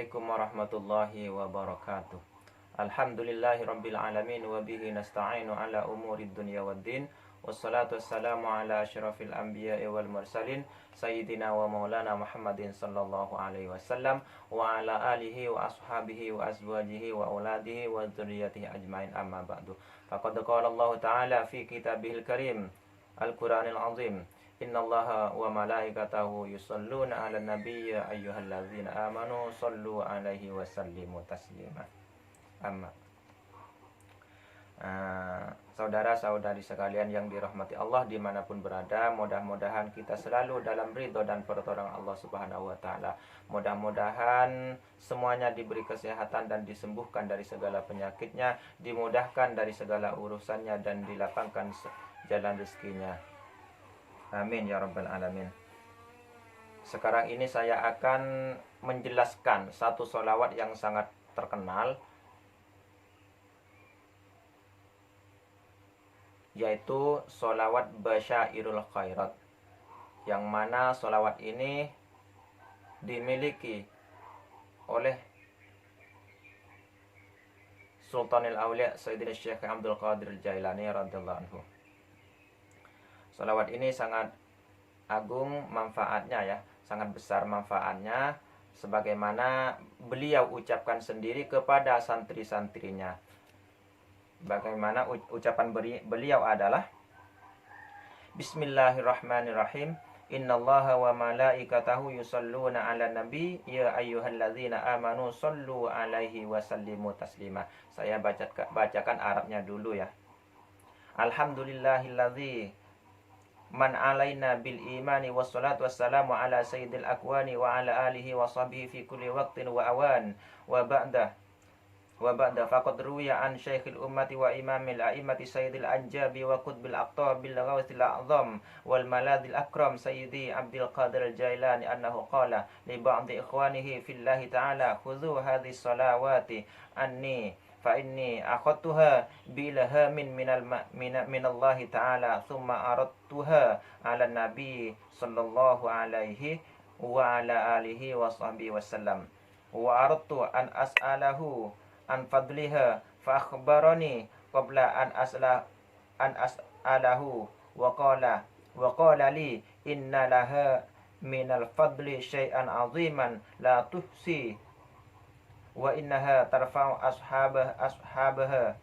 Assalamualaikum warahmatullahi wabarakatuh. Alhamdulillahi rabbil alamin wa bihi nasta'inu ala umurid dunya waddin. Wassalatu wassalamu ala asyrafil anbiya'i wal mursalin sayyidina wa maulana Muhammadin sallallahu alaihi wasallam wa ala alihi wa ashabihi wa azwajihi wa auladihi wa dzurriyyatihi ajmain, amma ba'du. Faqad qala Allah ta'ala fi kitabihil karim Al-Qur'anil azim, Innallaha wa malaikatahu yusalluna 'alan nabiy ya ayyuhalladzina amanu sallu 'alaihi wa sallimu taslima. Amma. Saudara-saudari sekalian yang dirahmati Allah dimanapun berada, mudah-mudahan kita selalu dalam ridho dan pertolongan Allah Subhanahu wa Ta'ala. Mudah-mudahan semuanya diberi kesehatan dan disembuhkan dari segala penyakitnya, dimudahkan dari segala urusannya, dan dilapangkan jalan rezekinya. Amin ya rabbal alamin. Sekarang ini saya akan menjelaskan satu sholawat yang sangat terkenal, yaitu sholawat Basyairul Khairat, yang mana sholawat ini dimiliki oleh Sultanul Aulia Sayyidina Syekh Abdul Qadir Jailani radhiyallahu anhu. Sholawat ini sangat agung manfaatnya ya, sangat besar manfaatnya, sebagaimana beliau ucapkan sendiri kepada santri-santrinya. Bagaimana ucapan beliau adalah Bismillahirrahmanirrahim. Innallaha wa malaikatahu yusalluna 'alan nabi ya ayyuhalladzina amanu sallu 'alaihi wa sallimu taslima. Saya bacakan Arabnya dulu ya. Alhamdulillahilladzi man alaina bil imani wassalatu wassalamu ala sayyidil akwani wa ala alihi wa sahbihi fi kulli waqtin wa awan wa ba'da faqad ruwiya an syekhil ummati wa imamil a'immati sayyidil anjabi wa qutbil aqtabil ghawthil a'zam wal maladil akram sayyidi Abdul Qadir Jailani annahu qala li ba'di ikhwanihi fillahi ta'ala khudhu hadhihi salawati anni fa inni akhadtuha bi ilhamin minallahi ta'ala thumma aradtuha 'ala nabi sallallahu alaihi wa ala alihi wa sahbihi wasallam wa aradtu an as'alahu an fadliha fa akhbarani qabla an as'alahu wa qala li inna laha minal fadli syai'an 'aziman la tuhsi wa innaha tarfa'u ashabaha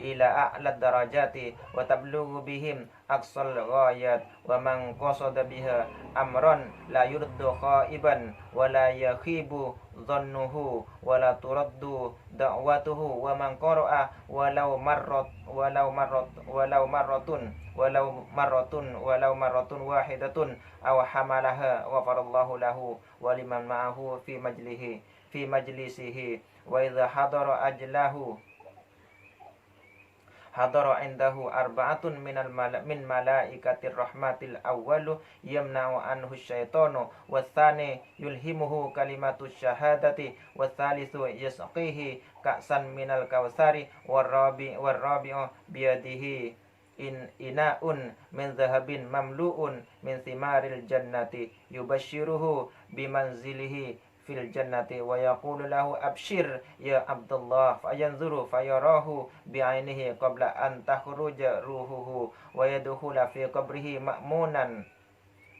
ila a'la darajati wa tablughu bihim aqsal ghayat wa man qasada biha amran la yurdu khaiban wa la yakhibu dhannuhu wa la turaddu da'watuhu wa man qara'a walau marratun wahidatun aw hamalaha ghafarallahu lahu wa liman ma'ahu fi majlisihi wa idha hadara ajlahu hadara indahu arba'atun min malaikatir rahmatil awwalu yamna'u anhu syaitanu wathani yulhimuhu kalimatus syahadati wathalithu yasqihi ka'san minal kautsari warrabi'u biyadihi ina'un min dhahabin mamlu'un min thimaril jannati yubashshiruhu bimanzilihi fil jannati wa yaqulu lahu abshir ya Abdullah fayanzuru fayarahu bi'ainihi qabla an takhruja ruhuhu wa yadkhula fi qabrihi ma'munan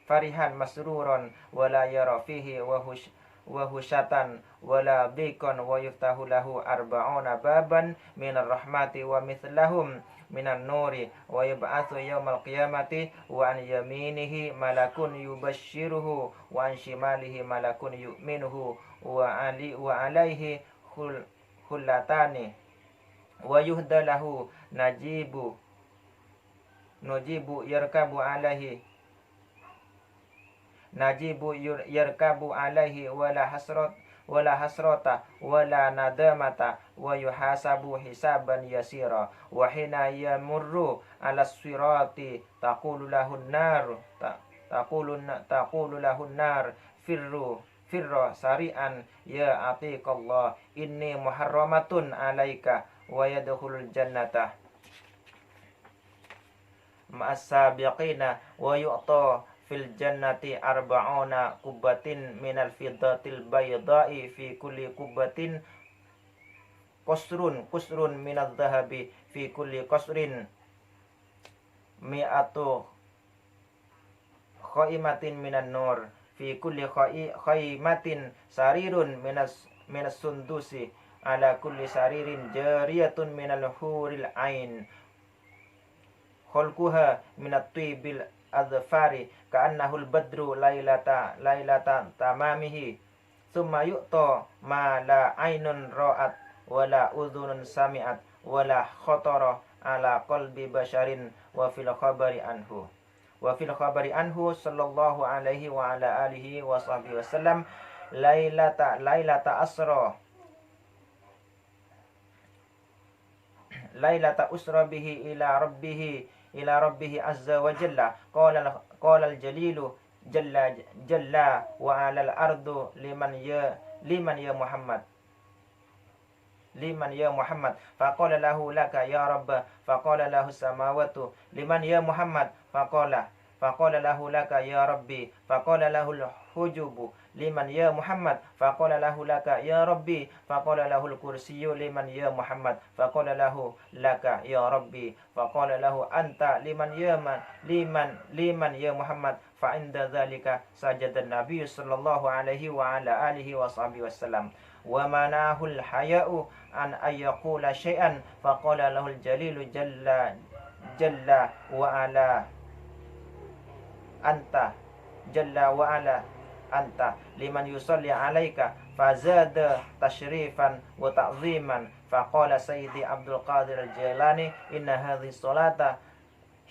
farihan masruran wa la yara fihi wa husyatan wa la dhiqan wa yuftahu lahu arba'una baban minar rahmati wa mithlahum minan nuri wa yab'atsu yaumal qiyamati wa an yaminihi malakun yubashshiruhu wa an shimalihi malakun yu'minuhu wa alaihi khullatani wa yuhda lahu najibu yarkabu alaihi wala hasrata wala nadamata wa yuhasabu hisaban yasira wa hina yamurru ala sirati taqulu lahun nar firra sari'an ya atiqallah inni muharramatun alaika wa yadkhulul jannata. ma'as-sabiqina wa yu'ta fil jannati arba'una kubbatin minal fiddatil bayda'i fi kulli kubbatin kusrun minadz zahabi fi kulli qasrin mi'atu khaimatin minan nur fi kulli khaimatin sarirun minas sundusi ala kulli saririn jariyatun minal huril ain khulquha minat tibil azfari ka'annahul badru lailata tamamihi summa yu'ta ma la ainun ra'at wala udhunun sami'at wala khatara ala qalbi basharin wa fil khabari anhu sallallahu alaihi wa ala alihi wa sahbihi wasallam lailata usra bihi ila rabbih azza wa jalla qala al jalilu jalla wa ala al ardu liman ya Muhammad faqala lahu laka ya rabb faqala lahu samawatu liman ya Muhammad faqala lahu laka ya rabbi faqala lahu al-hujubu liman ya Muhammad faqala lahu laka ya rabbi faqala lahu al-kursiyyu liman ya Muhammad faqala lahu laka ya rabbi faqala lahu anta liman ya Muhammad fa inda dzalika sajada an-nabiy sallallahu alaihi wa ala alihi wa sahbihi wasallam wa manahul haya'u an ayyaqula syai'an faqala lahul jalilu jalla wa ala anta liman yusalli alaika fazada tashrifan wa ta'ziman faqala sayyidi Abdul Qadir al-Jailani inna hadhihi salata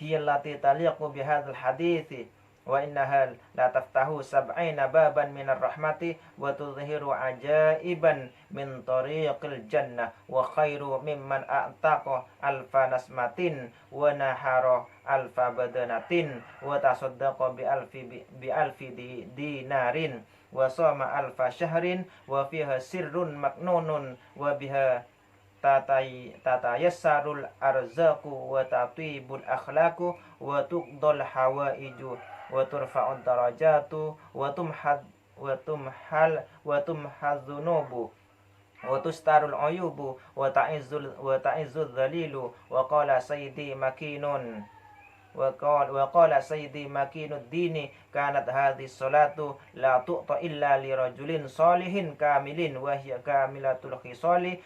hiya allati taliqu bihadzal hadithi wa innaha la taftahu sab'ina baban minar rahmati wa tudhiru ajaiban min tariqil jannah wa khairu mimman a'taqa alfa nasmatin wa nahara alfa badanatin wa tasaddaqa bi alfi dinarin wa sama alfa syahrin wa fiha sirrun maknunun wa biha tatayassarul arzaqu wa tatibul akhlaqu wa tuqdal hawaiju wa turfa'ud darajatu wa tumhadzunubu wa tustarul uyubu wa ta'izzul dhalilu wa qala sayyidi makinud dini kanat hadhihi salatu la tu'ta illa li rajulin salihin kamilin wa hiya kamilatul khisali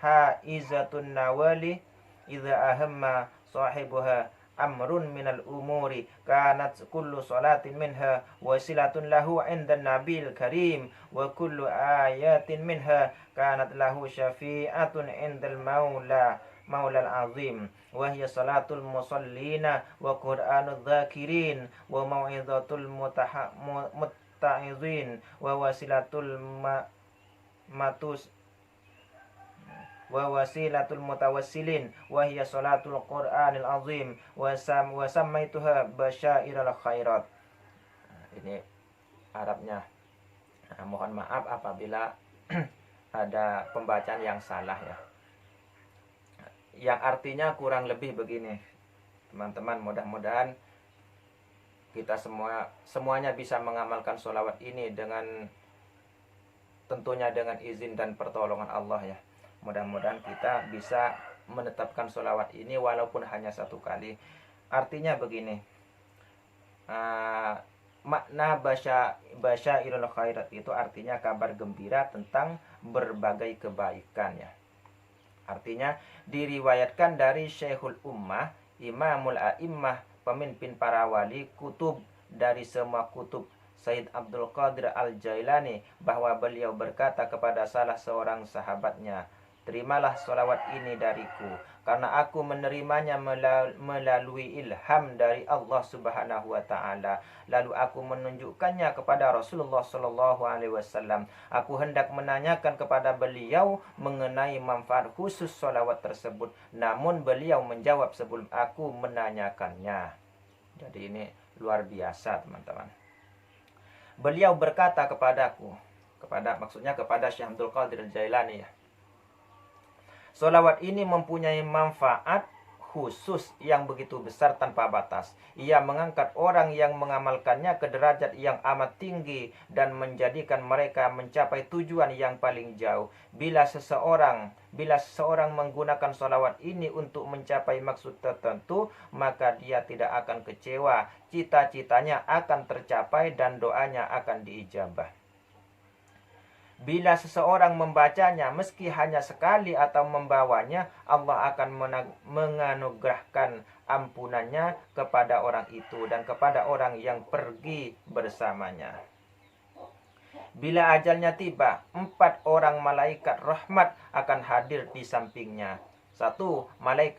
haizatun nawali idza ahamma sahibuha amrun minal umuri kanat kullu salatin minha wasilatun lahu inda nabil karim wa kullu ayatin minha kanat lahu syafi'atun indal maulal azim wa hiya salatul musallina wa qur'anul dhakirin wa mau'izatul mutta'izin wa wasilatul mutawassilin wa hiya salatul Qur'anil azim wa sammaituha basyairal khairat. Ini Arabnya. Nah, mohon maaf apabila ada pembacaan yang salah ya. Yang artinya kurang lebih begini. Teman-teman, mudah-mudahan kita semuanya bisa mengamalkan sholawat ini tentunya dengan izin dan pertolongan Allah ya. Mudah-mudahan kita bisa menetapkan sholawat ini walaupun hanya satu kali. Artinya begini, makna basyairul khairat itu artinya kabar gembira tentang berbagai kebaikan ya. Artinya diriwayatkan dari Syekhul Ummah, Imamul A'immah, pemimpin para wali, kutub dari semua kutub, Sayyid Abdul Qadir al-Jailani, bahwa beliau berkata kepada salah seorang sahabatnya, terimalah sholawat ini dariku, karena aku menerimanya melalui ilham dari Allah subhanahu wa ta'ala. Lalu aku menunjukkannya kepada Rasulullah sallallahu alaihi wasallam. Aku hendak menanyakan kepada beliau mengenai manfaat khusus sholawat tersebut, namun beliau menjawab sebelum aku menanyakannya. Jadi ini luar biasa teman-teman. Beliau berkata kepadaku, maksudnya kepada Syekh Abdul Qadir Jailani ya, sholawat ini mempunyai manfaat khusus yang begitu besar tanpa batas. Ia mengangkat orang yang mengamalkannya ke derajat yang amat tinggi dan menjadikan mereka mencapai tujuan yang paling jauh. Bila seseorang menggunakan sholawat ini untuk mencapai maksud tertentu, maka dia tidak akan kecewa. Cita-citanya akan tercapai dan doanya akan diijabah. Bila seseorang membacanya meski hanya sekali atau membawanya, Allah akan menganugerahkan ampunannya kepada orang itu dan kepada orang yang pergi bersamanya. Bila ajalnya tiba, 4 orang malaikat rahmat akan hadir di sampingnya. 1.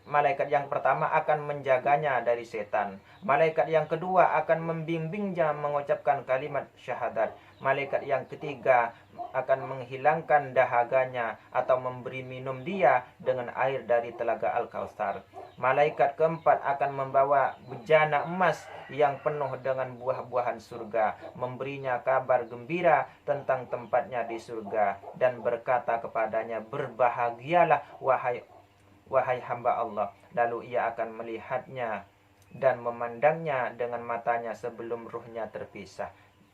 Malaikat yang pertama akan menjaganya dari setan. Malaikat yang kedua akan membimbingnya mengucapkan kalimat syahadat. Malaikat yang ketiga akan menghilangkan dahaganya atau memberi minum dia dengan air dari telaga Al-Kautsar. Malaikat keempat akan membawa bejana emas yang penuh dengan buah-buahan surga, memberinya kabar gembira tentang tempatnya di surga dan berkata kepadanya, "Berbahagialah wahai hamba Allah." Lalu ia akan melihatnya dan memandangnya dengan matanya sebelum ruhnya terpisah.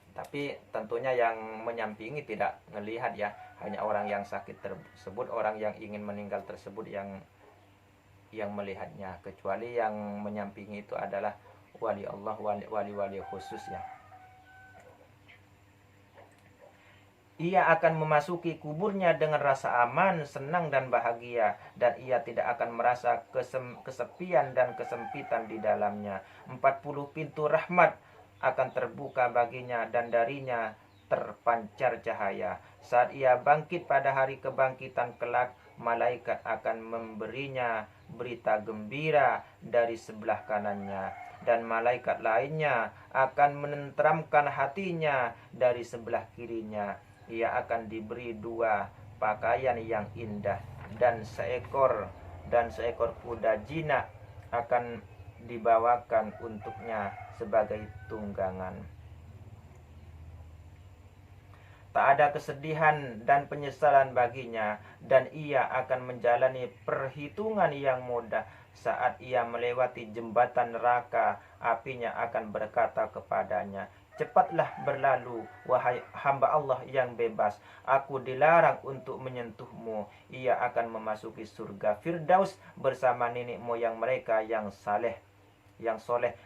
Tapi tentunya yang menyampingi tidak melihat ya, hanya orang yang sakit tersebut, orang yang ingin meninggal tersebut yang melihatnya. Kecuali yang menyampingi itu adalah wali Allah, wali khusus ya. Ia akan memasuki kuburnya dengan rasa aman, senang dan bahagia, dan ia tidak akan merasa kesepian dan kesempitan di dalamnya. 40 pintu rahmat akan terbuka baginya dan darinya terpancar cahaya. Saat ia bangkit pada hari kebangkitan kelak, malaikat akan memberinya berita gembira dari sebelah kanannya, dan malaikat lainnya akan menenteramkan hatinya dari sebelah kirinya. Ia akan diberi 2 pakaian yang indah, dan seekor kuda jinak akan dibawakan untuknya sebagai tunggangan. Tak ada kesedihan dan penyesalan baginya, dan ia akan menjalani perhitungan yang mudah. Saat ia melewati jembatan neraka, apinya akan berkata kepadanya, "Cepatlah berlalu, wahai hamba Allah yang bebas. Aku dilarang untuk menyentuhmu." Ia akan memasuki surga Firdaus bersama nenek moyang mereka yang soleh,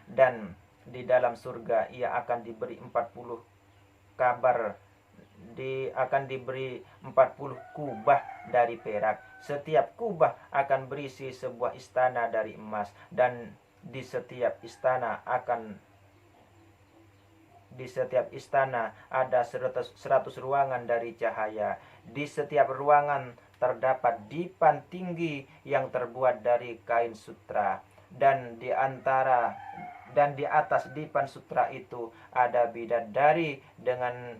dan di dalam surga ia akan diberi 40 kubah dari perak. Setiap kubah akan berisi sebuah istana dari emas, dan di setiap istana ada 100 ruangan dari cahaya. Di setiap ruangan terdapat dipan tinggi yang terbuat dari kain sutra, dan di atas dipan sutra itu ada bidadari dengan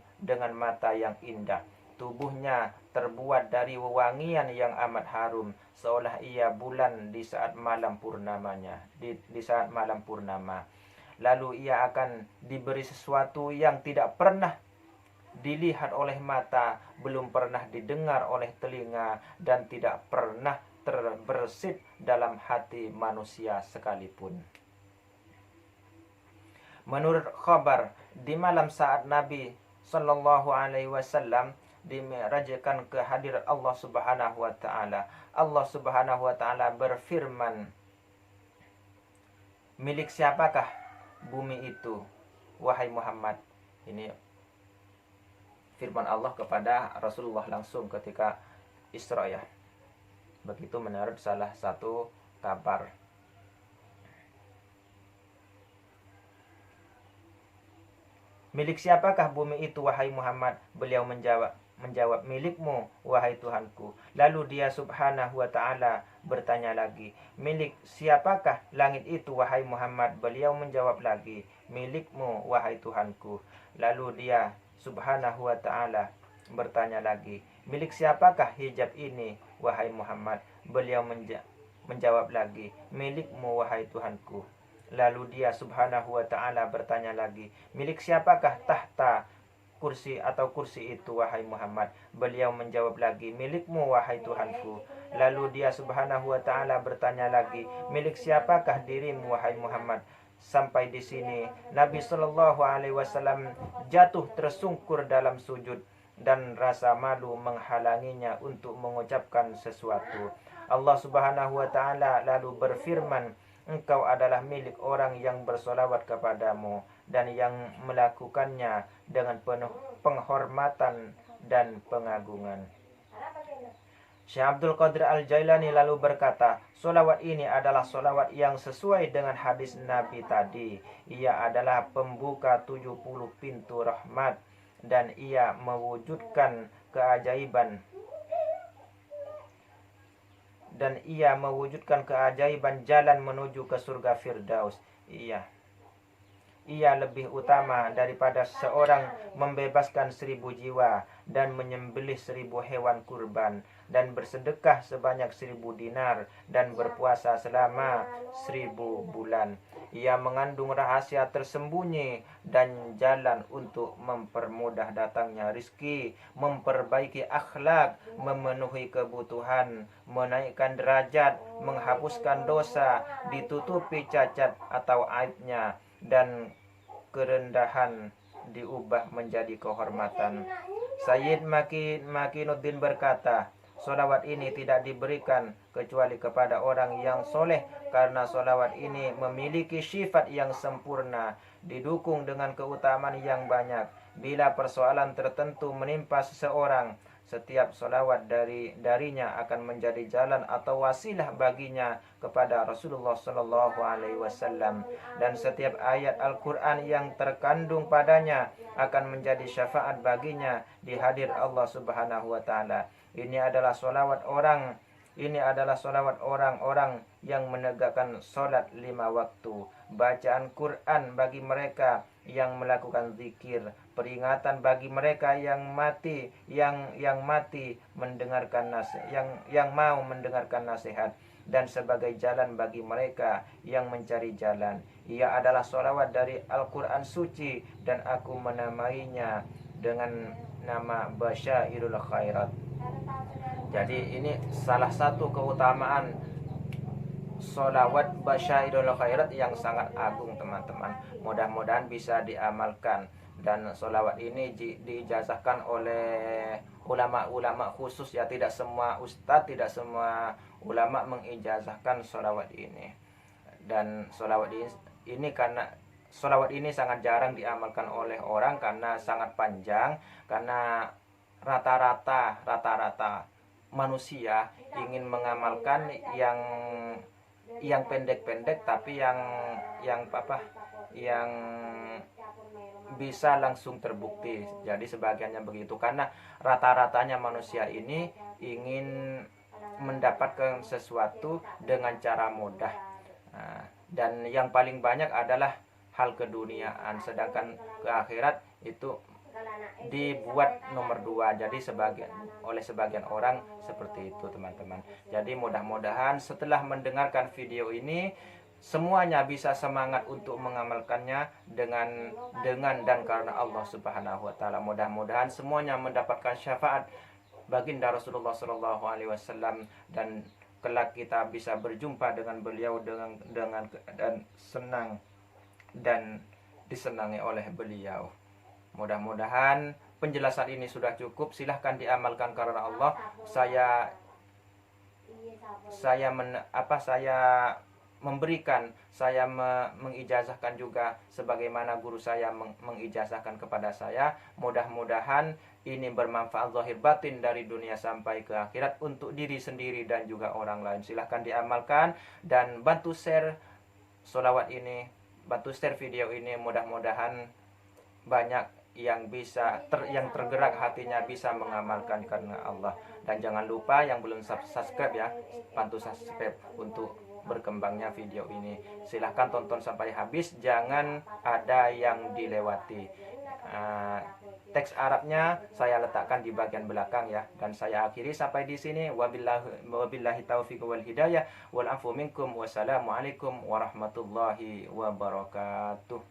mata yang indah. Tubuhnya terbuat dari wewangian yang amat harum, seolah ia bulan di saat malam purnama. Lalu ia akan diberi sesuatu yang tidak pernah dilihat oleh mata, belum pernah didengar oleh telinga, dan tidak pernah terbersit dalam hati manusia sekalipun. Menurut khabar, di malam saat Nabi Sallallahu Alaihi Wasallam dimi'rajkan ke hadirat Allah Subhanahu Wa Taala, Allah Subhanahu Wa Taala berfirman, "Milik siapakah bumi itu, wahai Muhammad?" Ini firman Allah kepada Rasulullah langsung ketika Isra ya. Begitu menurut salah satu kabar. "Milik siapakah bumi itu, wahai Muhammad?" Beliau menjawab, "Milikmu, wahai Tuhanku." Lalu dia Subhanahu wa ta'ala bertanya lagi, "Milik siapakah langit itu, wahai Muhammad?" Beliau menjawab lagi, "Milikmu, wahai Tuhanku." Lalu dia Subhanahu wa ta'ala bertanya lagi, "Milik siapakah hijab ini, wahai Muhammad?" Beliau menjawab lagi, "Milikmu, wahai Tuhanku." Lalu dia Subhanahu wa ta'ala bertanya lagi, "Milik siapakah tahta kursi itu, wahai Muhammad?" Beliau menjawab lagi, "Milikmu, wahai Tuhanku." Lalu dia subhanahu wa ta'ala bertanya lagi, milik siapakah dirimu wahai Muhammad? Sampai di sini Nabi Shallallahu Alaihi Wasallam jatuh tersungkur dalam sujud dan rasa malu menghalanginya untuk mengucapkan sesuatu. Allah Subhanahu wa taala lalu berfirman, engkau adalah milik orang yang bersolawat kepadamu dan yang melakukannya dengan penuh penghormatan dan pengagungan. Syekh Abdul Qadir Al-Jailani lalu berkata, solawat ini adalah solawat yang sesuai dengan hadis Nabi tadi. Ia adalah pembuka 70 pintu rahmat dan ia mewujudkan keajaiban jalan menuju ke surga Firdaus. Ia lebih utama daripada seorang membebaskan 1000 jiwa dan menyembelih 1000 hewan kurban dan bersedekah sebanyak 1000 dinar dan berpuasa selama 1000 bulan. Ia mengandung rahasia tersembunyi dan jalan untuk mempermudah datangnya rizki, memperbaiki akhlak, memenuhi kebutuhan, menaikkan derajat, menghapuskan dosa, ditutupi cacat atau aibnya, dan kerendahan diubah menjadi kehormatan. Sayyid Makinuddin berkata, solawat ini tidak diberikan kecuali kepada orang yang soleh, karena solawat ini memiliki sifat yang sempurna, didukung dengan keutamaan yang banyak. Bila persoalan tertentu menimpa seseorang, setiap solawat darinya akan menjadi jalan atau wasilah baginya kepada Rasulullah Sallallahu Alaihi Wasallam, dan setiap ayat Al-Quran yang terkandung padanya akan menjadi syafaat baginya di hadir Allah Subhanahu Wa Taala. Ini adalah solawat orang-orang yang menegakkan solat 5 waktu, bacaan Quran bagi mereka yang melakukan zikir, peringatan bagi mereka yang mati mendengarkan nasihat, yang mau mendengarkan nasihat, dan sebagai jalan bagi mereka yang mencari jalan. Ia adalah solawat dari Al-Quran suci dan aku menamainya dengan nama Basyairul Khairat. Jadi ini salah satu keutamaan solawat Basyairul Khairat yang sangat agung, teman-teman. Mudah-mudahan bisa diamalkan. Dan solawat ini diijazahkan oleh ulama-ulama khusus ya. Tidak semua ustadz, tidak semua ulama mengijazahkan solawat ini. Dan solawat ini sangat jarang diamalkan oleh orang karena sangat panjang. Karena rata-rata manusia ingin mengamalkan yang pendek-pendek, tapi yang bisa langsung terbukti. Jadi sebagiannya begitu, karena rata-ratanya manusia ini ingin mendapatkan sesuatu dengan cara mudah. Dan yang paling banyak adalah hal keduniaan, sedangkan ke akhirat itu dibuat nomor 2. Jadi oleh sebagian orang seperti itu, teman-teman. Jadi mudah-mudahan setelah mendengarkan video ini semuanya bisa semangat untuk mengamalkannya dengan dan karena Allah Subhanahu wa taala. Mudah-mudahan semuanya mendapatkan syafaat baginda Rasulullah Shallallahu Alaihi Wasallam, dan kelak kita bisa berjumpa dengan beliau dengan dan senang dan disenangi oleh beliau. Mudah-mudahan penjelasan ini sudah cukup. Silahkan diamalkan karena Allah. Saya mengijazahkan juga sebagaimana guru saya mengijazahkan kepada saya. Mudah-mudahan ini bermanfaat zahir batin dari dunia sampai ke akhirat untuk diri sendiri dan juga orang lain. Silahkan diamalkan dan bantu share solawat ini, bantu share video ini. Mudah-mudahan banyak yang tergerak hatinya bisa mengamalkan karena Allah. Dan jangan lupa yang belum subscribe ya, bantu subscribe untuk berkembangnya video ini. Silahkan tonton sampai habis, jangan ada yang dilewati. Teks Arabnya saya letakkan di bagian belakang ya. Dan saya akhiri sampai di sini. Wabillahi taufiq wal hidayah wal afu minkum. Wassalamualaikum warahmatullahi wabarakatuh.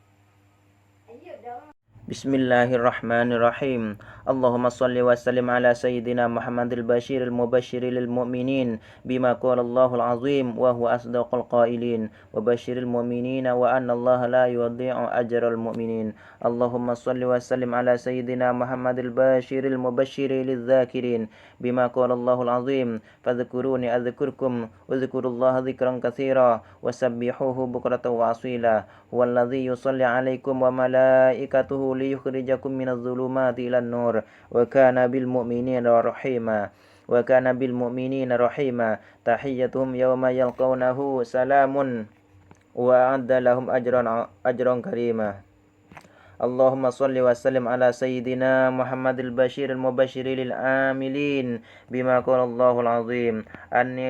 Bismillahirrahmanirrahim. Allahumma salli wa sallim ala sayyidina Muhammadil Bashiril Mubashshiri lil mu'minin bima qala Allahul azim wa huwa asdaqul qailin wa bashiril mu'minina wa anna Allah la yudhi'u ajral mu'minin. Allahumma salli wa sallim ala sayyidina Muhammadil Bashiril Mubashshiri lil dzakirin bima qala Allahul azim fadhkuruni adzkurkum wa dzkurullaha dzikran katsira wa sabbihuhu bukratan wa asila. Huwallazi yusalli 'alaikum wa malaikatuhu liyukhrijakum minadh dhulumati ilan nur wa kana bil mu'minina rahima tahiyyatuhum yawma yalqawnahu salamun wa a'adda lahum ajran karima. Allahumma salli wa sallim ala sayyidina Muhammadil Bashiril Mubashshiri lil amilin bima qala Allahul azim anni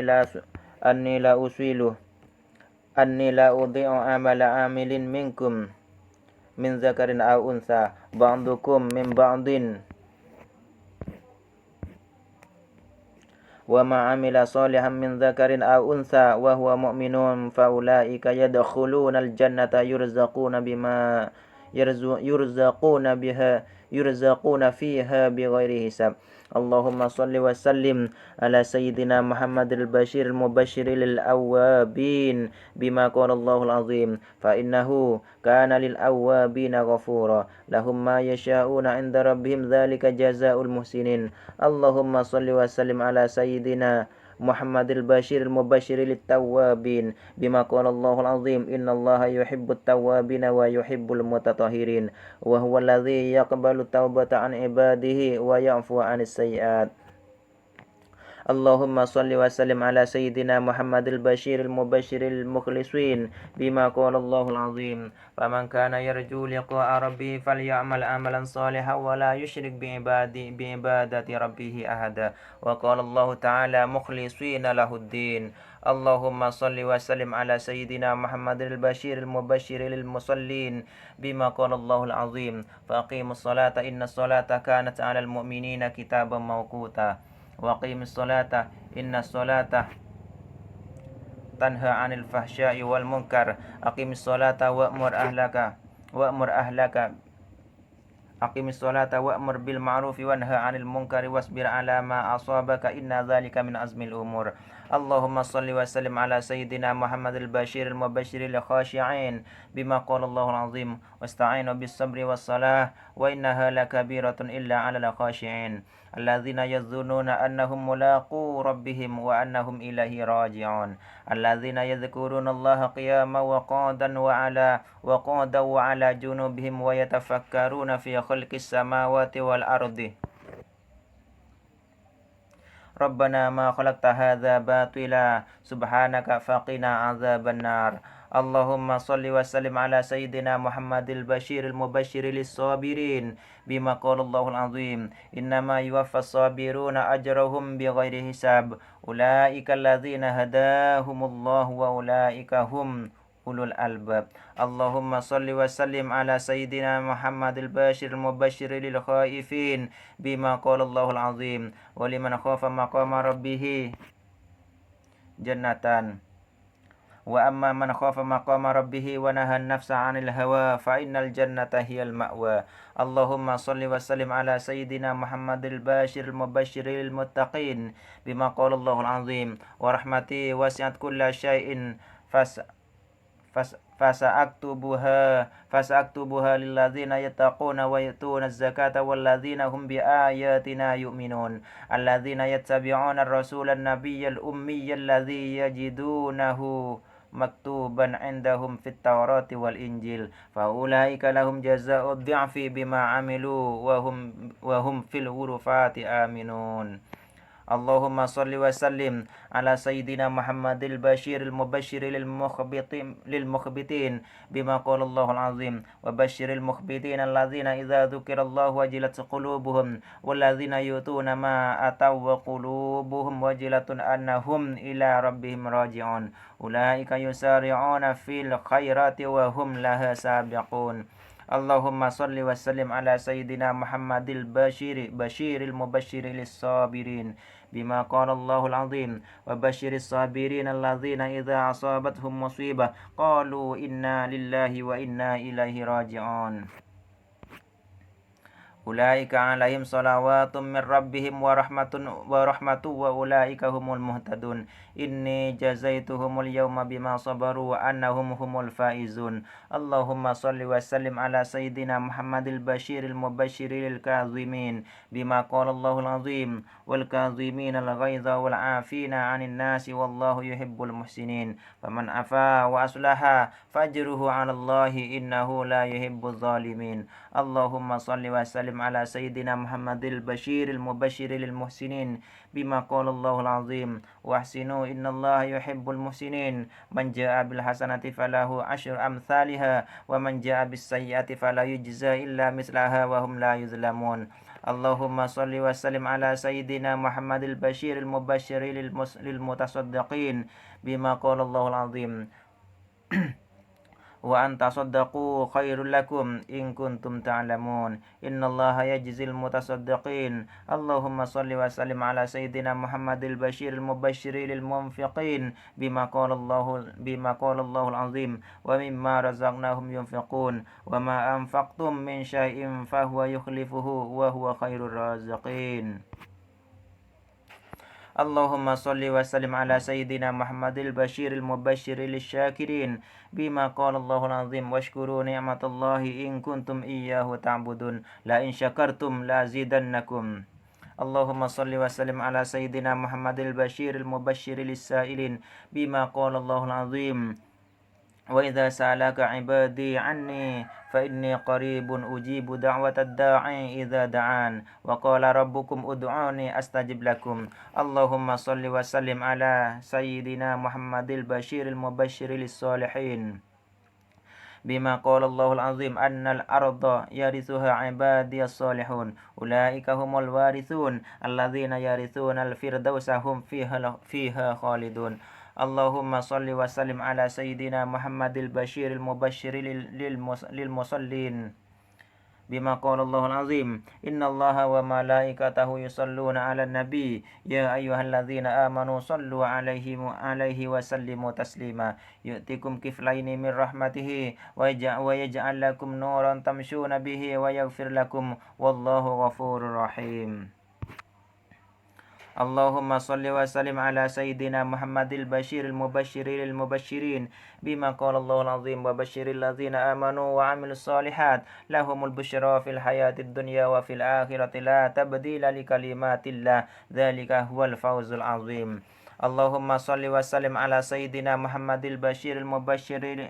la udhi'u amala amilin minkum min zakarin aw untha ba'dukum min ba'din wa ma amila salihan min zakarin aw untha wa huwa mu'minun fa ulaika yadkhuluna al jannata yurzaquna fiha bighairi hisab. Allahumma salli wa sallim ala sayyidina Muhammadil Bashiril Mubashshiri lil awwabin bima qala Allahul azim fa innahu kana lil awwabina ghafura lahum ma yasha'una 'inda rabbihim dzalika jazaa'ul muhsinin. Allahumma salli wa sallim ala sayyidina Muhammadil Bashiril Mubashshiri lit tawwabin bima qala Allahul azim innallaha yuhibbut tawwabina wa yuhibbul mutatahhirin wa huwal ladzi yaqbalu taubata an ibadihi wa ya'fu 'anis sayyi'at. Allahumma salli wa sallim ala sayyidina Muhammadil Bashiril Mubashshiril mukhlisin bima qala Allahul azim faman kana yarju liqa'a rabbih falyamal amalan salihan wa la yushrik bi ibadati rabbih ahada wa qala Allah ta'ala mukhlisina lahuddin. Allahumma salli wa sallim ala sayyidina Muhammadil Bashiril Mubashshiril musallin bima qala Allahul azim faqimus salata innas salata kanat 'alal mu'minina kitaban mawquta wa qimis salata innas salata tanha 'anil fahsya'i wal munkar aqimis salata wa'mur bil ma'rufi wanha 'anil munkari wasbir 'ala ma asabaka inna dzalika min azmil umur. Allahumma salli wa sallim ala sayyidina Muhammadil Bashiril Mubashshiril khashi'in bima qala Allahul azim wasta'inu bis sabri was salah wa innaha lakabiratun illa 'alal khashi'in alladzina yadhunnuna annahum mulaqu rabbihim wa annahum ilaihi raji'un alladzina yadhkuruna Allaha qiyaman wa qu'udan wa 'ala junubihim wa yatafakkaruna fi khalqis samawati wal ardi. Rabbana ma khalaqta hadza batila subhanaka faqina azaban nar. Allahumma salli wa sallim ala sayyidina Muhammadil Bashiril Mubashshiri lis-sabirin bima qala Allahul azim innama yuwaffas sabiruna ajrahum bighairi hisab ulaika alladzina hadahumullahu wa ulaika hum ulul albab. Allahumma salli wa sallim ala sayyidina Muhammadil Bashiril Mubashshiri lil khaifin bima qala Allahul azim wa liman khafa maqama rabbih jannatan wa amma man khafa maqama rabbih wa nahan nafsa 'anil hawa fa innal jannata hiyal ma'wa. Allahumma salli wa sallim ala sayyidina Muhammadil Bashiril Mubashshiri lil muttaqin bima qala Allahul azim wa rahmati wasi'at kulla syai'in fasaktubuha lilladzina yattaquna wa yutuna az-zakata walladzina hum biayatina yu'minun alladzina yattabi'una ar-rasulan nabiyyal ummiyyal ladzi yajidunahu maktuban 'indahum fit tawrati wal injil fa ulaika lahum jazaa'ud dhi'fi bima 'amilu wa hum fil ghurufati aminun. Allahumma salli wa sallim ala sayyidina Muhammadil Bashiril Mubashshiri lil mukhbitin bima qala Allahul azim wa bashiril mukhbitin alladzina idza dzukirallahu wajilat qulubuhum walladzina yutuna ma ataw wa qulubuhum wajilatun annahum ila rabbihim raji'un ulaika yusari'una fil khairati wa hum laha sabiqun. Allahumma salli wa sallim ala sayyidina Muhammadil Bashiril Mubashshiri lis-sabirin bima qala Allahul azim wa basyiris sabirin alladzina idza asabathum musibah qalu inna lillahi wa inna ilaihi raji'un. Ulaika alaihim salawatum min rabbihim wa rahmatu wa ulaika humul muhtadun. Inni jazaituhumul yawma bima sabaru wa annahum humul faizun. Allahumma salli wa sallim ala sayyidina Muhammadil bashiril mubashiril kazimin bima qala Allahul azim wal kazimin al ghaidha wal afina 'anil nasi wallahu yuhibbul muhsinin. Faman afa wa aslaha fajruhu 'ala Allahi innahu la yuhibbuz zalimin. Allahumma salli wa sallim ala sayyidina Muhammadil bashiril mubashiril muhsinin bima qala Allahul azim wa ahsinu innallaha yuhibbul muhsinin. Man jaa bil hasanati falahu asyru amsalha wa man jaa bis sayyiati fala yujza illa mislaha wa hum la yuzlamun. Allahumma salli wa sallim ala sayyidina Muhammadil bashiril mubashiril lil mutasaddiqin bima qala Allahul azim wa anta saddaqu khairul lakum in kuntum ta'lamun. Innallaha yajzil mutasaddiqin. Allahumma salli wa sallim ala sayyidina Muhammadil bashiril mubashiril munfiqin bima qala Allahul azim wa mimma razaqnahum yunfiqun wa ma anfaqtum min syai'in fahuwa yukhlifuhu wa huwa khairur raziqin. Allahumma salli wa sallim ala sayyidina Muhammadil bashiril mubashiril syakirin bima qala Allahul azim washkuru ni'matallahi in kuntum iyyahu ta'budun la in syakartum la zidannakum. Allahumma salli wa sallim ala sayyidina Muhammadil bashiril mubashiril sa'ilin bima qala Allahul azim wa idza sa'alaka 'ibadi 'anni fa inni qaribun ujibu da'watad da'i idza da'an wa qala rabbukum ud'uni astajib lakum. Allahumma salli wa sallim ala sayyidina Muhammadil bashiril mubashiril salihin bima qala Allahul azim annal arda yarithuha ibadiyas salihun ulaika humul warithun alladzina yarithuna al firdausa hum fiha khalidun. Allahumma salli wa sallim ala sayyidina Muhammadil bashiril mubashiril lil musallin bima qala Allahul azim innallaha wa malaikatahu yusalluna 'alan nabi ya ayyuhalladzina amanu sallu 'alaihi wa sallimu taslima yu'tikum kiflaini min rahmatihi wa yaj'al lakum nuran tamshuna bihi wa yaghfir lakum wallahu ghafurur rahim. Allahumma salli wa sallim ala sayyidina Muhammadil bashiril mubashiril mubashirin bima qala Allahul azim wa bashiril ladzina amanu wa 'amilus solihat lahumul busyra fil hayatid dunya wa fil akhirati la tabdila li kalimatillah dzalika huwal fawzul azim. Allahumma salli wa sallim ala sayyidina Muhammadil bashiril mubashiril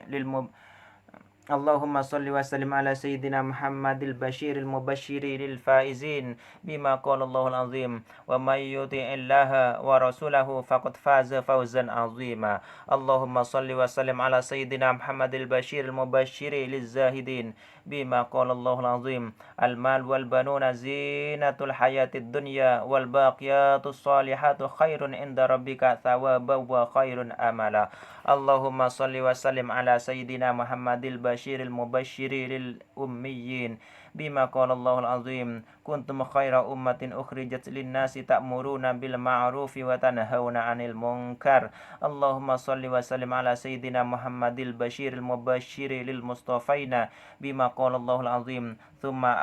Allahumma salli wa sallim ala sayyidina Muhammadil bashiril mubashiril faizin bima qala Allahul azim wa may yuti'illaha wa rasulahu faqad faza fawzan azima. Allahumma salli wa sallim ala sayyidina Muhammadil bashiril mubashiril zahidin bima qala Allahul azim al mal wal banuna zinatul hayatid dunya wal baqiyatus salihatu khairun inda rabbika thawaban wa khairun amala. Allahumma salli wa sallim ala sayyidina Muhammadil bashiril mubashiril ummiyin bima qala Allahul azim kuntum khaira ummatin ukhrijat lin-nasi ta'muruna bil ma'rufi wa tanhauna 'anil munkar. Allahumma salli wa sallim ala sayyidina Muhammadil bashiril mubashiril mustafaina bima qala Allahul azim thumma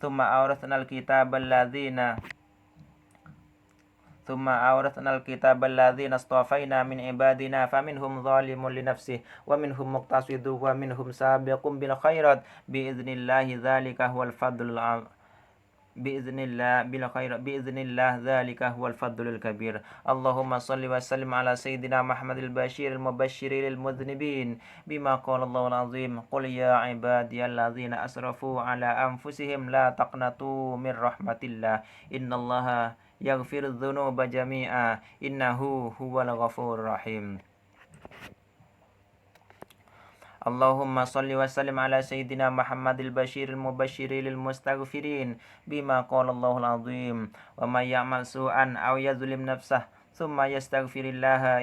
awrathnal kitabal ladzina ثم أورثنا الكتاب الذين اصطفينا من عبادنا فمنهم ظالم لنفسه ومنهم مقتصد ومنهم سابق بالخيرات بإذن الله ذلك هو الفضل بإذن الله ذلك هو الفضل الكبير. اللهم صل وسلم على سيدنا محمد البشير المبشر للمذنبين بما قال الله العظيم قل يا عبادي الذين أسرفوا على أنفسهم لا تقنطوا من رحمة الله إن الله يغفر الذنوب جميعا إنه هو الغفور الرحيم. Allahumma salli wa sallim ala sayyidina Muhammadil bashiril mubashiril mustaghfirin bima qala Allahul azim wa may ya'mal su'an aw yazlim nafsah thumma yastaghfirillaha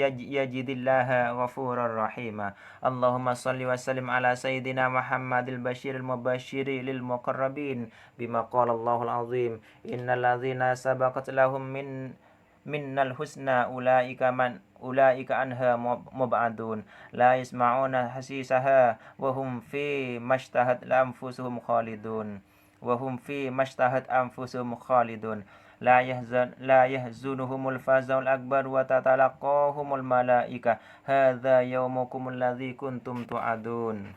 yajidillaha ghafurar rahima. Allahumma salli wa sallim ala sayyidina Muhammadil bashiril mubashiril muqarrabin bima qala Allahul azim innal ladzina sabaqat lahum minnal husna ulaika anha mub'adun la yasma'una hasisaha wa hum fi mashtahat anfusuhum khalidun. وهم في ما اشتهت أنفسهم خالدون لا يحزنهم الفزع الأكبر وتتلقاهم الملائكة هذا يومكم الذي كنتم توعدون.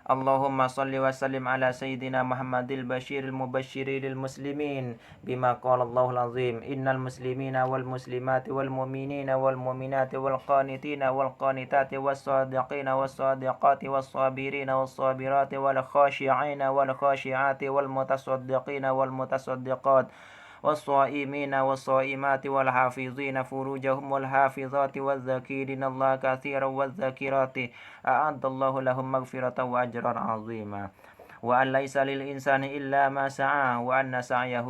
اللهم صل وسلم على سيدنا محمد البشير المبشر للمسلمين بما قال الله العظيم إن المسلمين والمسلمات والمؤمنين والمؤمنات والقانتين والقانتات والصادقين والصادقات والصابرين والصابرات والخاشعين والخاشعات والمتصدقين والمتصدقات والصائمين والصائمات والحافظين فروجهم والحافظات والذاكرين الله كثيرا والذاكرات أعد الله لهم مغفرة وأجرا عظيما وأن ليس للإنسان إلا ما سعى وأن سعيه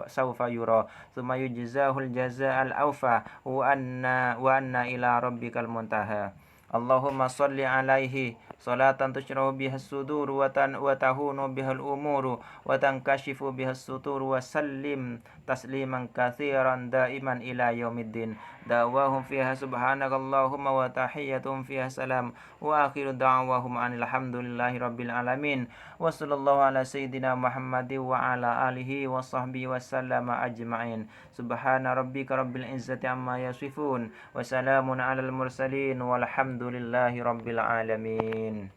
سوف يرى ثم يجزاه الجزاء الأوفى وأن إلى ربك المنتهى. اللهم صل عليه صلاة تشرح بها الصدور وتهون بها الأمور وتنكشف بها الستور وسلم تسليما كثيرا دائما إلى يوم الدين. دعواهم فيها سبحانك اللهم وتحيتهم فيها سلام وآخر دعواهم أن الحمد لله رب العالمين وصلى الله على سيدنا محمد وعلى آله وصحبه وسلم أجمعين. سبحان ربك رب العزة عما يصفون وسلام على المرسلين والحمد لله رب العالمين.